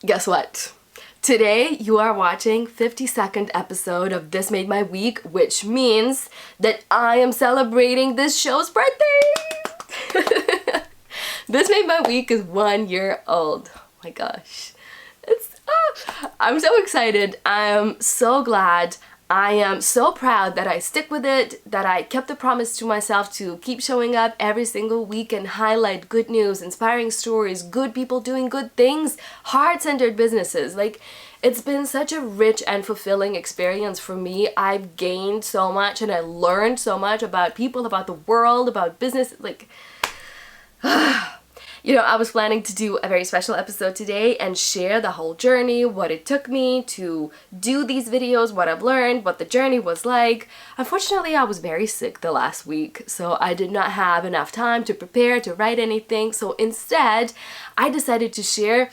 Guess what? Today you are watching 52nd episode of This Made My Week, which means that I am celebrating this show's birthday! This Made My Week is 1 year old. Oh my gosh. I'm so excited. I am so glad. I am so proud that I stick with it, that I kept the promise to myself to keep showing up every single week and highlight good news, inspiring stories, good people doing good things, heart-centered businesses. Like, it's been such a rich and fulfilling experience for me. I've gained so much and I learned so much about people, about the world, about business. Like, you know, I was planning to do a very special episode today and share the whole journey, what it took me to do these videos, what I've learned, what the journey was like. Unfortunately, I was very sick the last week, so I did not have enough time to prepare, to write anything. So instead, I decided to share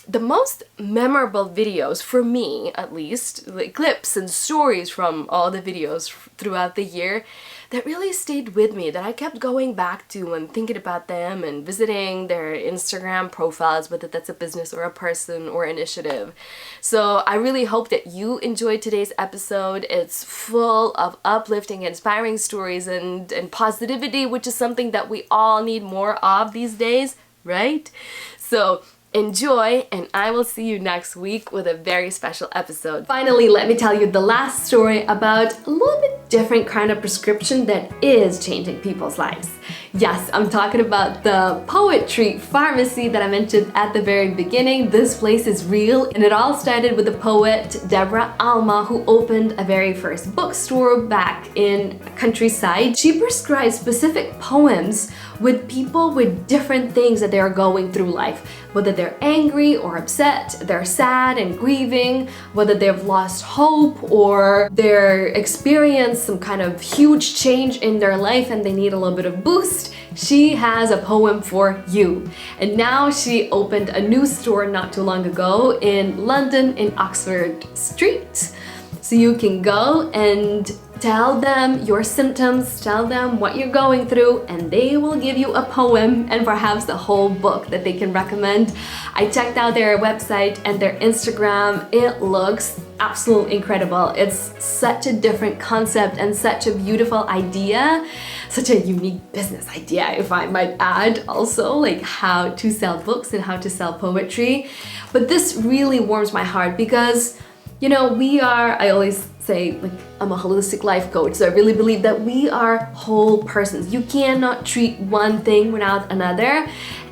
the most memorable videos, for me at least, like clips and stories from all the videos throughout the year that really stayed with me, that I kept going back to and thinking about them and visiting their Instagram profiles, whether that's a business or a person or initiative. So I really hope that you enjoyed today's episode. It's full of uplifting, inspiring stories and positivity, which is something that we all need more of these days, right? So enjoy, and I will see you next week with a very special episode. Finally, let me tell you the last story about a little bit different kind of prescription that is changing people's lives. Yes, I'm talking about the poetry pharmacy that I mentioned at the very beginning. This place is real, and it all started with the poet Deborah Alma, who opened a very first bookstore back in countryside. She prescribes specific poems with people with different things that they are going through life, whether they're angry or upset, they're sad and grieving, whether they've lost hope or they're experienced some kind of huge change in their life and they need a little bit of boost. She has a poem for you. And now she opened a new store not too long ago in London, in Oxford Street. So you can go and tell them your symptoms, tell them what you're going through, and they will give you a poem and perhaps a whole book that they can recommend. I checked out their website and their Instagram. It looks absolutely incredible. It's such a different concept and such a beautiful idea, such a unique business idea, if I might add, also, like how to sell books and how to sell poetry. But this really warms my heart because, you know, I always say, like, I'm a holistic life coach, so I really believe that we are whole persons. You cannot treat one thing without another.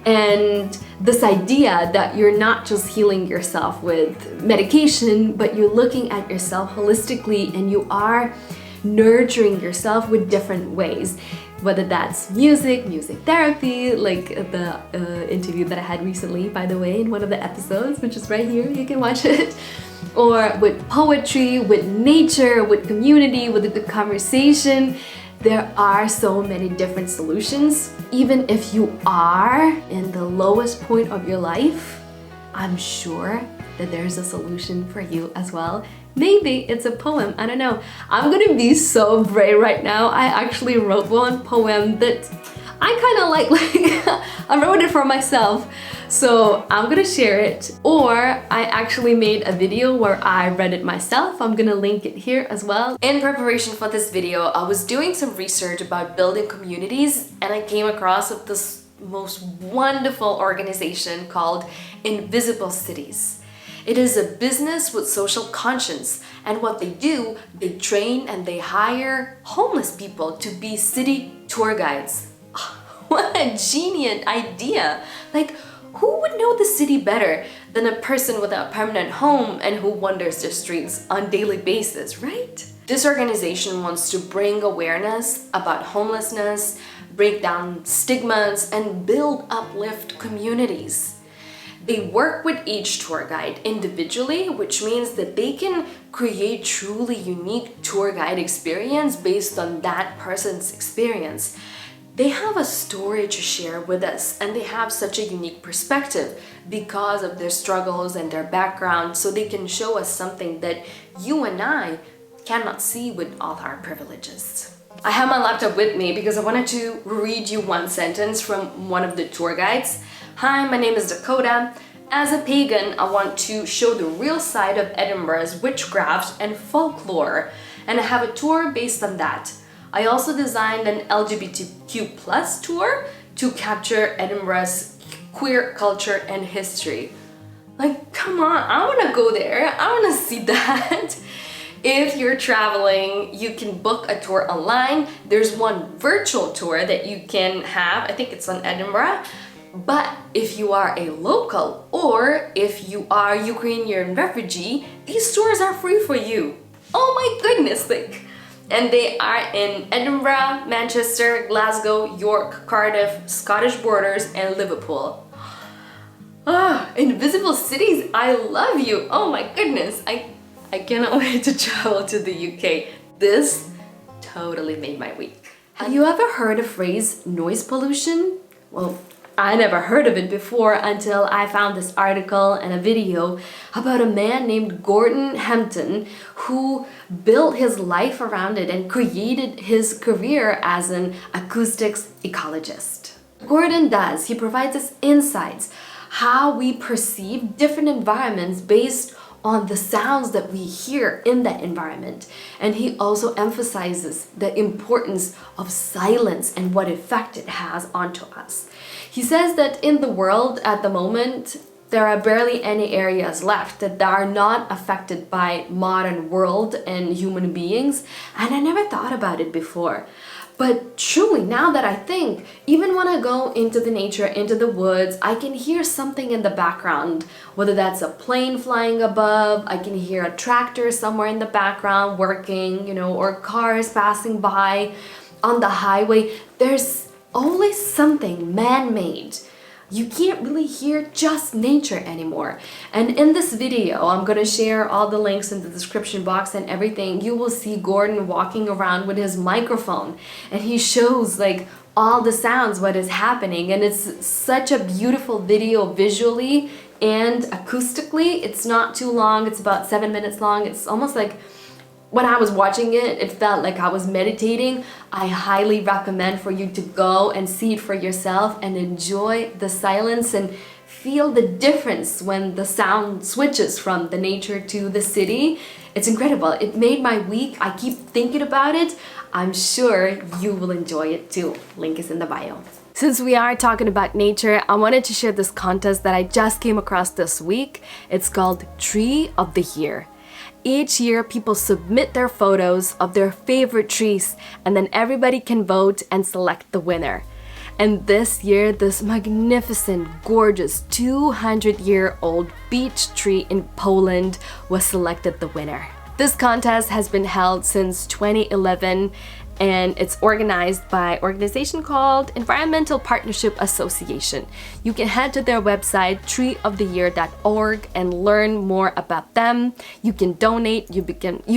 And this idea that you're not just healing yourself with medication, but you're looking at yourself holistically and you are nurturing yourself with different ways. Whether that's music therapy, like the interview that I had recently, by the way, in one of the episodes, which is right here, you can watch it. Or with poetry, with nature, with community, with a good conversation. There are so many different solutions. Even if you are in the lowest point of your life, I'm sure that there's a solution for you as well. Maybe it's a poem, I don't know. I'm gonna be so brave right now. I actually wrote one poem that I kind of like I wrote it for myself. So I'm gonna share it, or I actually made a video where I read it myself. I'm gonna link it here as well. In preparation for this video, I was doing some research about building communities and I came across this most wonderful organization called Invisible Cities. It is a business with social conscience, and what they do, they train and they hire homeless people to be city tour guides. What a genius idea! Like, who would know the city better than a person without a permanent home and who wanders the streets on a daily basis, right? This organization wants to bring awareness about homelessness, break down stigmas, and build uplift communities. They work with each tour guide individually, which means that they can create truly unique tour guide experience based on that person's experience. They have a story to share with us and they have such a unique perspective because of their struggles and their background, so they can show us something that you and I cannot see with all our privileges. I have my laptop with me because I wanted to read you one sentence from one of the tour guides. Hi, my name is Dakota As a pagan, I want to show the real side of Edinburgh's witchcraft and folklore, and I have a tour based on that. I also designed an LGBTQ plus tour to capture Edinburgh's queer culture and history. Like, come on, I want to go there. I want to see that. If you're traveling, you can book a tour online. There's one virtual tour that you can have. I think it's on Edinburgh. But if you are a local or if you are Ukrainian refugee, these tours are free for you. Oh my goodness, like. And they are in Edinburgh, Manchester, Glasgow, York, Cardiff, Scottish Borders, and Liverpool. Ah, invisible cities, I love you. Oh my goodness, I cannot wait to travel to the UK. This totally made my week. Have you ever heard the phrase noise pollution? Well, I never heard of it before until I found this article and a video about a man named Gordon Hampton who built his life around it and created his career as an acoustics ecologist. Gordon he provides us insights how we perceive different environments based on the sounds that we hear in that environment. And he also emphasizes the importance of silence and what effect it has onto us. He says that in the world at the moment, there are barely any areas left that are not affected by modern world and human beings. And I never thought about it before. But truly, now that I think, even when I go into the nature, into the woods, I can hear something in the background. Whether that's a plane flying above, I can hear a tractor somewhere in the background working, you know, or cars passing by on the highway. There's always something man-made. You can't really hear just nature anymore. And in this video, I'm gonna share all the links in the description box and everything. You will see Gordon walking around with his microphone and he shows like all the sounds, what is happening. And it's such a beautiful video visually and acoustically. It's not too long, it's about 7 minutes long. It's almost like when I was watching it, it felt like I was meditating. I highly recommend for you to go and see it for yourself and enjoy the silence and feel the difference when the sound switches from the nature to the city. It's incredible. It made my week. I keep thinking about it. I'm sure you will enjoy it too. Link is in the bio. Since we are talking about nature, I wanted to share this contest that I just came across this week. It's called Tree of the Year. Each year, people submit their photos of their favorite trees, and then everybody can vote and select the winner. And this year, this magnificent, gorgeous 200-year-old beech tree in Poland was selected the winner. This contest has been held since 2011, and it's organized by an organization called Environmental Partnership Association. You can head to their website, treeoftheyear.org, and learn more about them. You can donate, you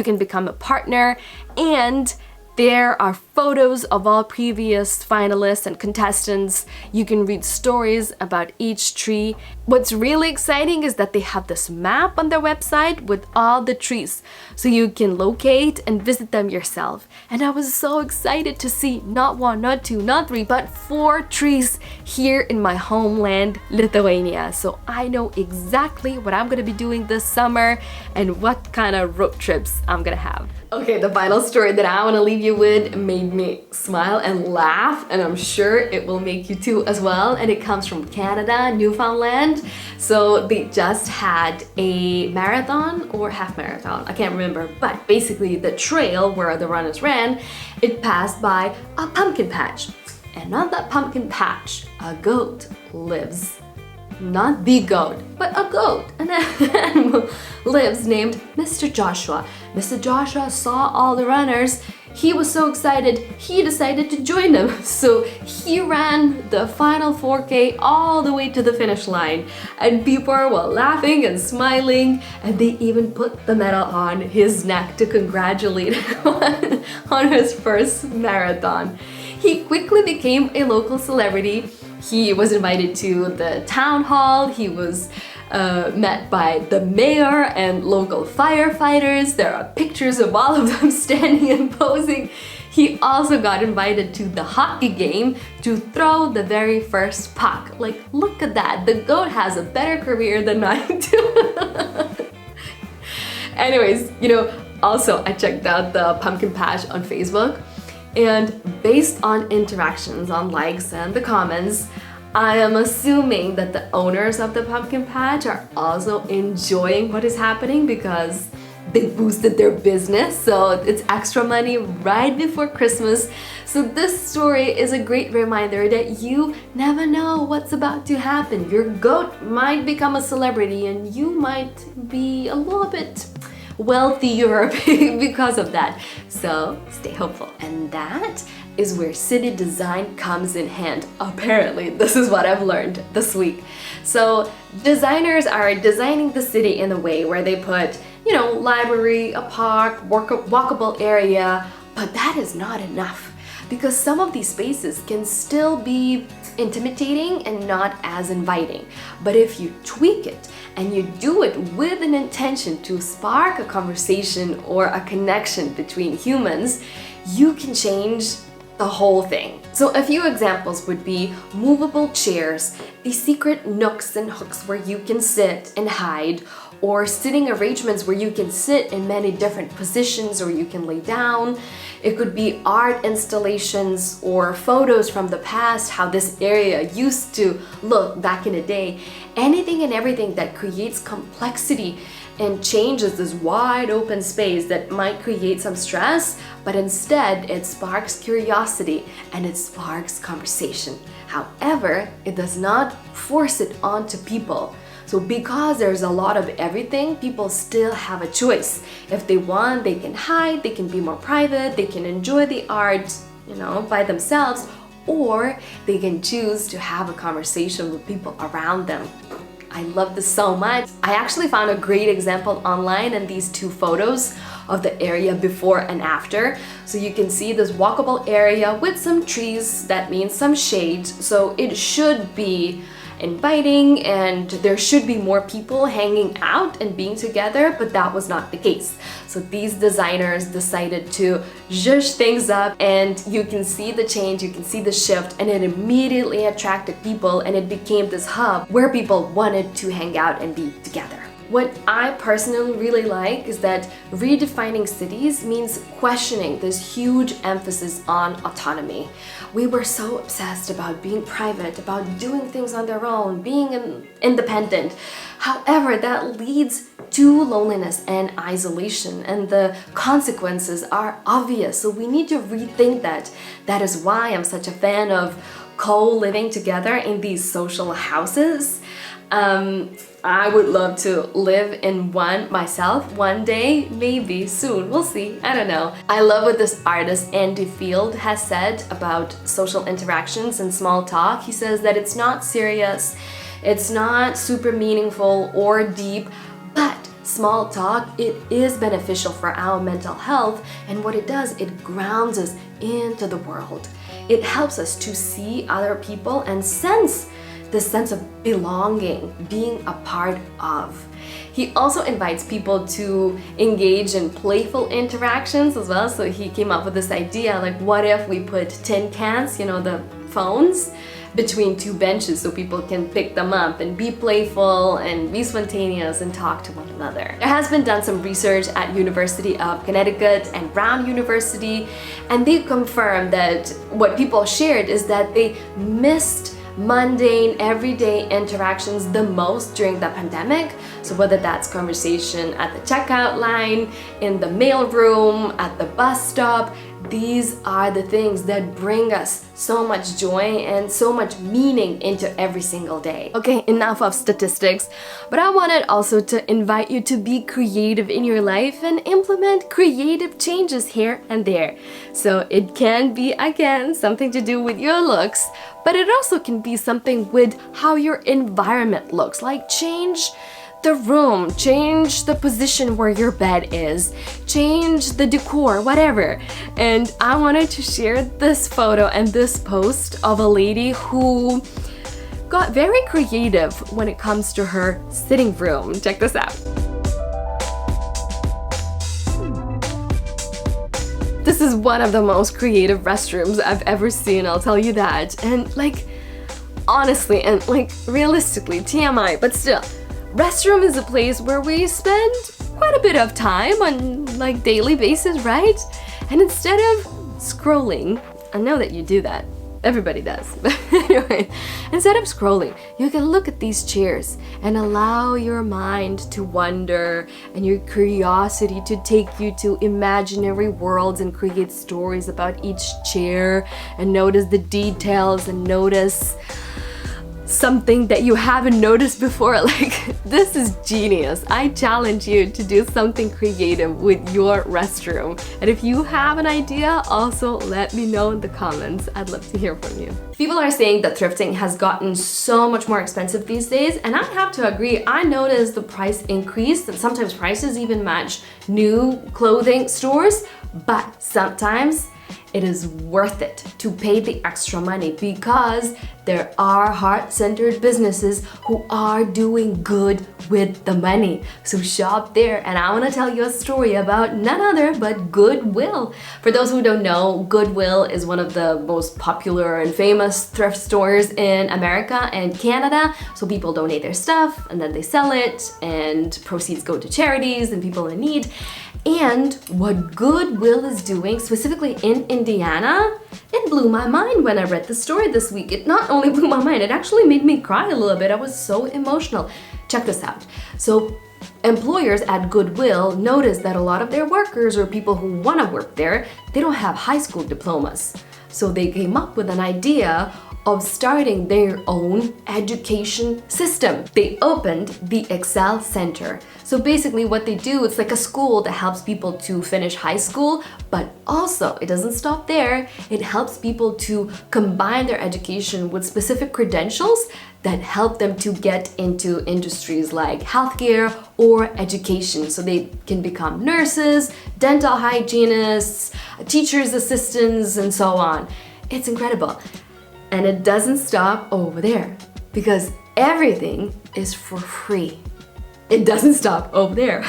can become a partner, and there are photos of all previous finalists and contestants. You can read stories about each tree. What's really exciting is that they have this map on their website with all the trees, so you can locate and visit them yourself. And I was so excited to see not one, not two, not three, but 4 trees here in my homeland, Lithuania. So I know exactly what I'm gonna be doing this summer and what kind of road trips I'm gonna have. Okay, the final story that I want to leave you with made me smile and laugh, and I'm sure it will make you too as well. And it comes from Canada, Newfoundland. So they just had a marathon or half marathon, I can't remember, but basically the trail where the runners ran, it passed by a pumpkin patch. And on that pumpkin patch, a goat lives. Not the goat, but a goat, an animal lives named Mr. Joshua. Mr. Joshua saw all the runners. He was so excited, he decided to join them. So he ran the final 4K all the way to the finish line. And people were laughing and smiling, and they even put the medal on his neck to congratulate him on his first marathon. He quickly became a local celebrity. He was invited to the town hall. He was met by the mayor and local firefighters. There are pictures of all of them standing and posing. He also got invited to the hockey game to throw the very first puck. Like, look at that. The goat has a better career than I do. Anyways, also I checked out the pumpkin patch on Facebook, and based on interactions on likes and the comments, I am assuming that the owners of the pumpkin patch are also enjoying what is happening because they boosted their business, so it's extra money right before Christmas. So this story is a great reminder that you never know what's about to happen. Your goat might become a celebrity and you might be a little bit wealthier because of that. So stay hopeful. And that is where city design comes in hand. Apparently, this is what I've learned this week. So designers are designing the city in a way where they put, library, a park, walkable area, but that is not enough because some of these spaces can still be intimidating and not as inviting. But if you tweak it and you do it with an intention to spark a conversation or a connection between humans, you can change the whole thing. So a few examples would be movable chairs, these secret nooks and hooks where you can sit and hide, or sitting arrangements where you can sit in many different positions or you can lay down. It could be art installations or photos from the past, how this area used to look back in the day. Anything and everything that creates complexity and changes this wide open space that might create some stress, but instead it sparks curiosity and it sparks conversation. However, it does not force it onto people. So because there's a lot of everything, people still have a choice. If they want, they can hide, they can be more private, they can enjoy the art, by themselves, or they can choose to have a conversation with people around them. I love this so much. I actually found a great example online in these two photos of the area before and after. So you can see this walkable area with some trees, that means some shade. So it should be inviting and there should be more people hanging out and being together, but that was not the case. So these designers decided to zhuzh things up, and you can see the change, you can see the shift, and it immediately attracted people and it became this hub where people wanted to hang out and be together. What I personally really like is that redefining cities means questioning this huge emphasis on autonomy. We were so obsessed about being private, about doing things on their own, being independent. However, that leads to loneliness and isolation, and the consequences are obvious. So we need to rethink that. That is why I'm such a fan of co-living together in these social houses. I would love to live in one myself one day, maybe soon, we'll see, I don't know. I love what this artist Andy Field has said about social interactions and small talk. He says that it's not serious, it's not super meaningful or deep, but small talk, it is beneficial for our mental health, and what it does, it grounds us into the world. It helps us to see other people and sense this sense of belonging, being a part of. He also invites people to engage in playful interactions as well. So he came up with this idea, like what if we put tin cans, the phones, between two benches so people can pick them up and be playful and be spontaneous and talk to one another. There has been done some research at University of Connecticut and Brown University, and they confirmed that what people shared is that they missed mundane, everyday interactions the most during the pandemic. So whether that's conversation at the checkout line, in the mail room, at the bus stop, these are the things that bring us so much joy and so much meaning into every single day. Okay, enough of statistics, but I wanted also to invite you to be creative in your life and implement creative changes here and there. So it can be, again, something to do with your looks, but it also can be something with how your environment looks, like change the room, change the position where your bed is, change the decor, whatever. And I wanted to share this photo and this post of a lady who got very creative when it comes to her sitting room. Check this out. The This is one of the most creative restrooms I've ever seen, I'll tell you that. And like, honestly and like realistically, TMI, but still, restroom is a place where we spend quite a bit of time on like daily basis, right? And instead of scrolling, I know that you do that. Everybody does. But anyway, instead of scrolling, you can look at these chairs and allow your mind to wander and your curiosity to take you to imaginary worlds and create stories about each chair and notice the details and notice something that you haven't noticed before. Like, this is genius. I challenge you to do something creative with your restroom. And if you have an idea, also let me know in the comments. I'd love to hear from you. People are saying that thrifting has gotten so much more expensive these days, and I have to agree. I noticed the price increase, that sometimes prices even match new clothing stores, but sometimes it is worth it to pay the extra money because there are heart-centered businesses who are doing good with the money. So shop there, and I want to tell you a story about none other but Goodwill. For those who don't know, Goodwill is one of the most popular and famous thrift stores in America and Canada. So people donate their stuff and then they sell it, and proceeds go to charities and people in need. And what Goodwill is doing, specifically in Indiana, it blew my mind when I read the story this week. It not only blew my mind, it actually made me cry a little bit. I was so emotional. Check this out. So employers at Goodwill noticed that a lot of their workers or people who want to work there, they don't have high school diplomas. So they came up with an idea of starting their own education system. They opened the Excel Center. So basically what they do, it's like a school that helps people to finish high school, but also it doesn't stop there. It helps people to combine their education with specific credentials that help them to get into industries like healthcare or education. So they can become nurses, dental hygienists, teachers' assistants, and so on. It's incredible. And it doesn't stop over there because everything is for free. It doesn't stop over there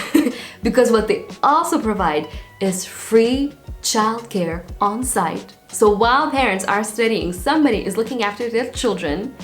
because what they also provide is free childcare on site. So while parents are studying, somebody is looking after their children.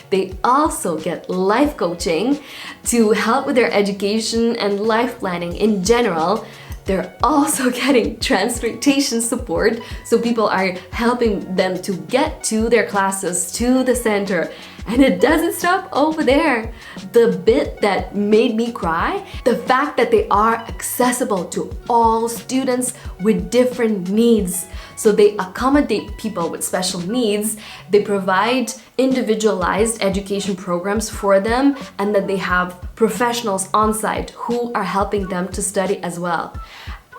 They also get life coaching to help with their education and life planning in general. They're also getting transportation support, so people are helping them to get to their classes, to the center. And it doesn't stop over there. The bit that made me cry, the fact that they are accessible to all students with different needs. So they accommodate people with special needs, they provide individualized education programs for them, and then they have professionals on site who are helping them to study as well.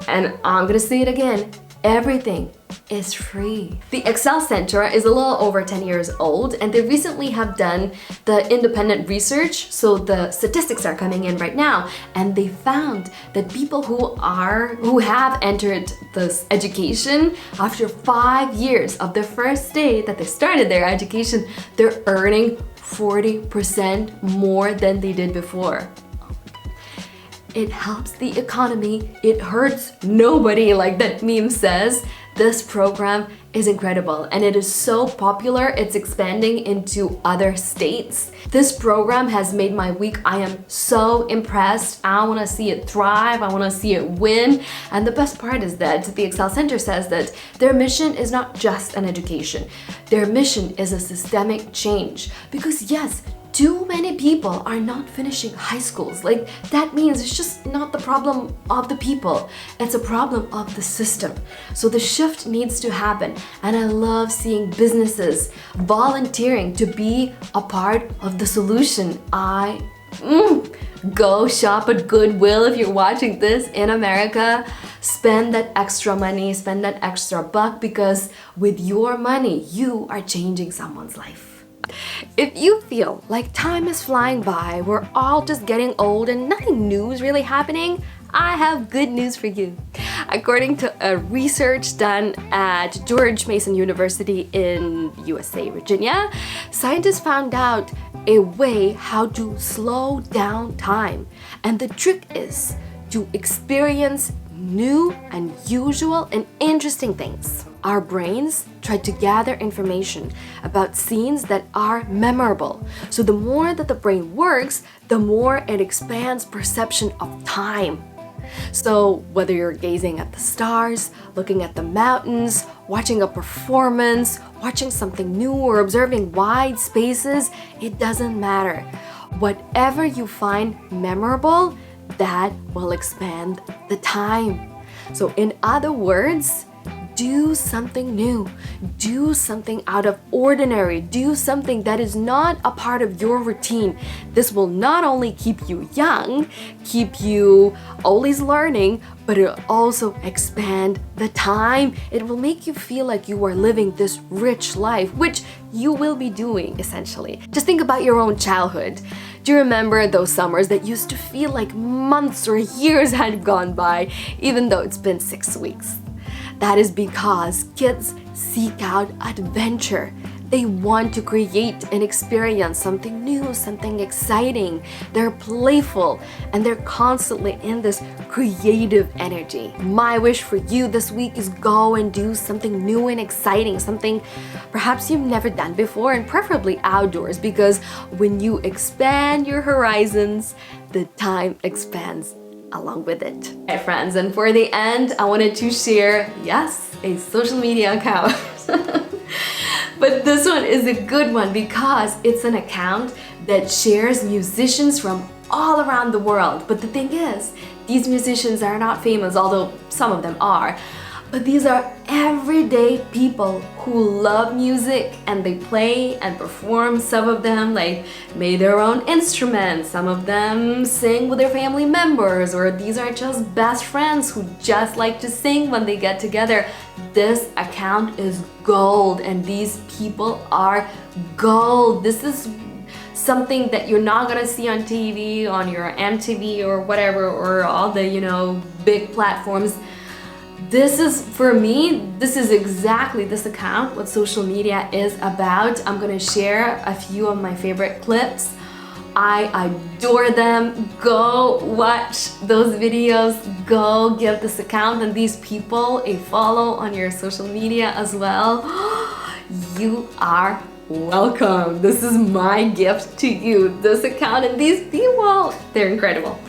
And I'm gonna say it again, everything is free. The Excel Center is a little over 10 years old, and they recently have done the independent research, so the statistics are coming in right now, and they found that people who have entered this education after 5 years of the first day that they started their education, they're earning 40% more than they did before. It helps the economy, it hurts nobody, like that meme says. This program is incredible and it is so popular, it's expanding into other states. This program has made my week. I am so impressed. I want to see it thrive, I want to see it win. And the best part is that the Excel Center says that their mission is not just an education. Their mission is a systemic change. Because yes, too many people are not finishing high schools. Like, that means it's just not the problem of the people, it's a problem of the system. So the shift needs to happen, and I love seeing businesses volunteering to be a part of the solution. Go shop at Goodwill if you're watching this in America. Spend that extra money, spend that extra buck, because with your money, you are changing someone's life. If you feel like time is flying by, we're all just getting old and nothing new is really happening, I have good news for you. According to a research done at George Mason University in USA, Virginia, scientists found out a way how to slow down time. And the trick is to experience new, unusual, and interesting things. Our brains try to gather information about scenes that are memorable. So the more that the brain works, the more it expands perception of time. So whether you're gazing at the stars, looking at the mountains, watching a performance, watching something new, or observing wide spaces, it doesn't matter. Whatever you find memorable, that will expand the time. So in other words, do something new, do something out of ordinary, do something that is not a part of your routine. This will not only keep you young, keep you always learning, but it'll also expand the time. It will make you feel like you are living this rich life, which you will be doing essentially. Just think about your own childhood. Do you remember those summers that used to feel like months or years had gone by, even though it's been 6 weeks? That is because kids seek out adventure. They want to create and experience something new, something exciting. They're playful and they're constantly in this creative energy. My wish for you this week is go and do something new and exciting, something perhaps you've never done before, and preferably outdoors, because when you expand your horizons, the time expands along with it. Hey friends, and for the end, I wanted to share, yes, a social media account. But this one is a good one because it's an account that shares musicians from all around the world. But the thing is, these musicians are not famous, although some of them are. But these are everyday people who love music and they play and perform. Some of them made their own instruments. Some of them sing with their family members, or these are just best friends who just like to sing when they get together. This account is gold and these people are gold. This is something that you're not gonna see on TV, on your MTV or whatever, or all the, big platforms. This is, for me, this is exactly this account, what social media is about. I'm gonna share a few of my favorite clips. I adore them. Go watch those videos. Go give this account and these people a follow on your social media as well. You are welcome. This is my gift to you. This account and these people, they're incredible.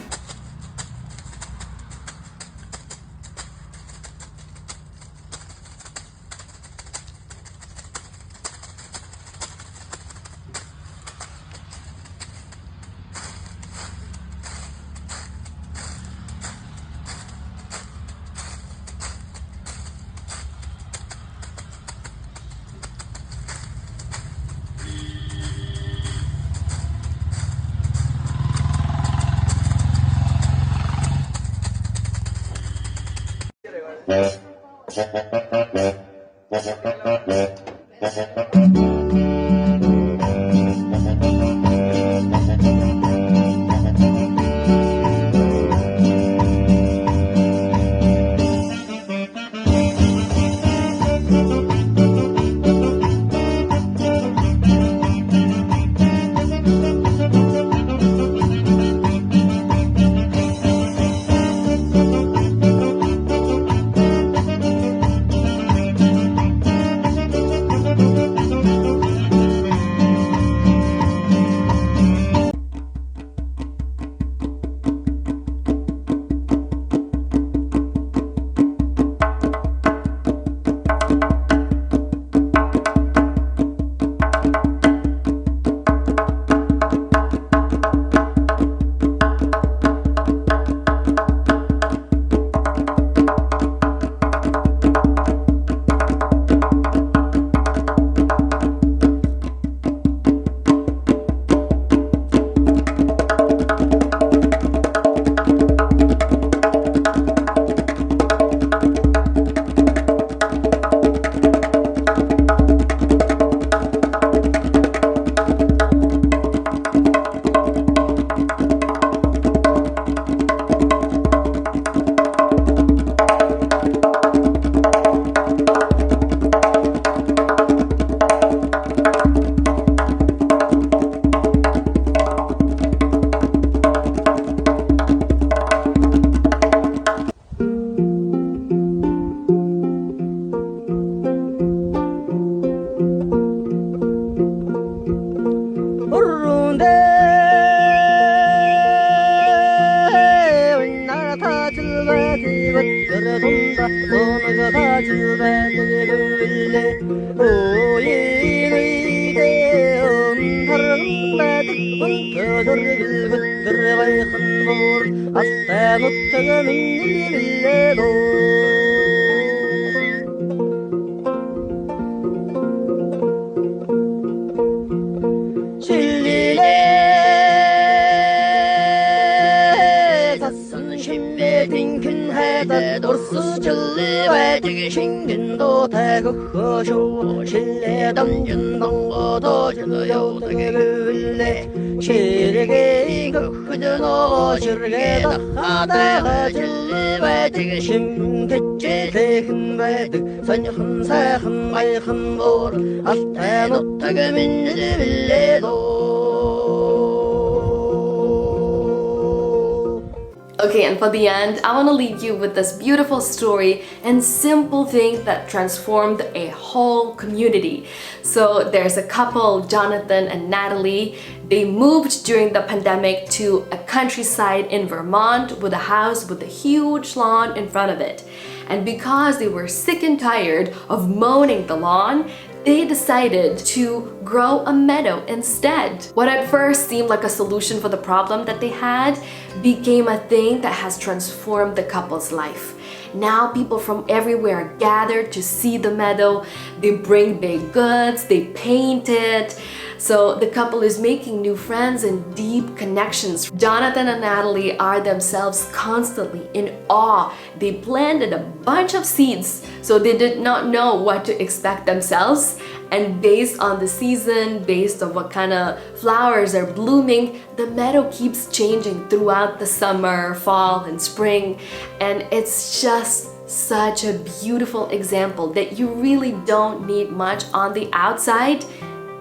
Okay, and for the end, I want to leave you with this beautiful story and simple thing that transformed a whole community. So there's a couple, Jonathan and Natalie. They moved during the pandemic to a countryside in Vermont with a house with a huge lawn in front of it. And because they were sick and tired of mowing the lawn, they decided to grow a meadow instead. What at first seemed like a solution for the problem that they had became a thing that has transformed the couple's life. Now people from everywhere are gathered to see the meadow. They bring baked goods, they paint it. So the couple is making new friends and deep connections. Jonathan and Natalie are themselves constantly in awe. They planted a bunch of seeds, so they did not know what to expect themselves. And based on the season, based on what kind of flowers are blooming, the meadow keeps changing throughout the summer, fall, and spring. And it's just such a beautiful example that you really don't need much on the outside.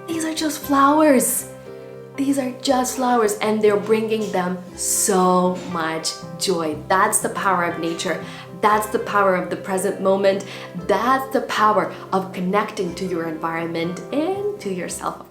These are just flowers. These are just flowers, and they're bringing them so much joy. That's the power of nature. That's the power of the present moment. That's the power of connecting to your environment and to yourself,